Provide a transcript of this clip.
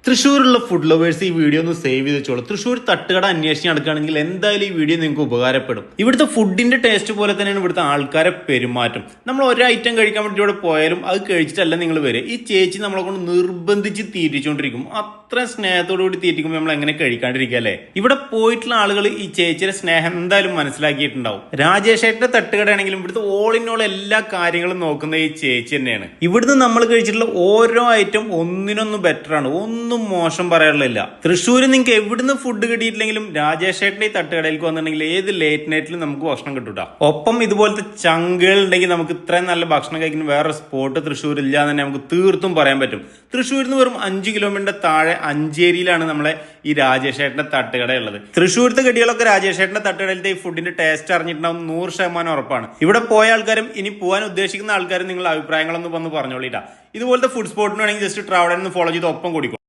തൃശ്ശൂരുള്ള food lovers ഈ video ഒന്ന് save ചെയ്ത് വെച്ചോളൂ. തൃശ്ശൂർ തട്ടുകട അന്വേഷിച്ച് നടക്കുകയാണെങ്കിൽ എന്തായാലും ഈ വീഡിയോ നിങ്ങൾക്ക് ഉപകാരപ്പെടും. ഇവിടുത്തെ ഫുഡിന്റെ ടേസ്റ്റ് പോലെ തന്നെയാണ് ഇവിടുത്തെ ആൾക്കാരെ പെരുമാറ്റം. നമ്മൾ ഒരു ഐറ്റം കഴിക്കാൻ വേണ്ടി ഇവിടെ പോയാലും അത് കഴിച്ചിട്ടല്ല നിങ്ങൾ വരിക. ഈ ചേച്ചി നമ്മളെ കൊണ്ട് നിർബന്ധിച്ച് തീറ്റിച്ചുകൊണ്ടിരിക്കും. അത്ര സ്നേഹത്തോടു കൂടി തീറ്റിക്കുമ്പോൾ നമ്മൾ എങ്ങനെ കഴിക്കാണ്ടിരിക്കുക അല്ലേ? ഇവിടെ പോയിട്ടുള്ള ആളുകൾ ഈ ചേച്ചിയുടെ സ്നേഹം എന്തായാലും മനസ്സിലാക്കിയിട്ടുണ്ടാവും. രാജേഷേട്ടന്റെ തട്ടുകടയാണെങ്കിലും ഇവിടുത്തെ ഓൾ ഇൻ ഓൾ എല്ലാ കാര്യങ്ങളും നോക്കുന്ന ഈ ചേച്ചി തന്നെയാണ്. ഇവിടുന്ന് നമ്മൾ കഴിച്ചിട്ടുള്ള ഓരോ ഐറ്റം ഒന്നിനൊന്ന് ബെറ്റർ ആണ്. ഒന്നും മോശം പറയാറില്ല. തൃശ്ശൂര് നിങ്ങൾക്ക് എവിടുന്ന് ഫുഡ് കിട്ടിയിട്ടില്ലെങ്കിലും രാജേഷേട്ടന്റെ ഈ തട്ടുകടയിലേക്ക് വന്നിട്ടുണ്ടെങ്കിൽ ഏത് ലേറ്റ് നൈറ്റിലും നമുക്ക് ഭക്ഷണം കിട്ടൂട്ടാ. ഒപ്പം ഇതുപോലത്തെ ചങ്കുകൾ ഉണ്ടെങ്കിൽ നമുക്ക് ഇത്രയും നല്ല ഭക്ഷണം കഴിക്കുന്ന വേറെ സ്പോട്ട് തൃശ്ശൂർ ഇല്ല എന്ന് തന്നെ നമുക്ക് തീർത്തും പറയാൻ പറ്റും. തൃശ്ശൂരിൽ നിന്ന് വെറും 5 കിലോമീറ്റർ താഴെ അഞ്ചേരിയിലാണ് നമ്മളെ ഈ രാജേഷേട്ടന്റെ തട്ടുകട ഉള്ളത്. തൃശ്ശൂരത്തെ ഗഡികളൊക്കെ രാജേഷേട്ടന്റെ തട്ടുകടയിലത്തെ ഈ ഫുഡിന്റെ ടേസ്റ്റ് അറിഞ്ഞിട്ടുണ്ടാവും 100% ഉറപ്പാണ്. ഇവിടെ പോയ ആൾക്കാരും ഇനി പോകാൻ ഉദ്ദേശിക്കുന്ന ആൾക്കാരും നിങ്ങളുടെ അഭിപ്രായങ്ങളൊന്നും വന്ന് പറഞ്ഞോളിട്ടാ. ഇതുപോലത്തെ ഫുഡ് സ്പോട്ടിന് വേണമെങ്കിൽ ജസ്റ്റ് ട്രാവൽ ഫോളോ ചെയ്ത് ഒപ്പം കൂടിക്കും.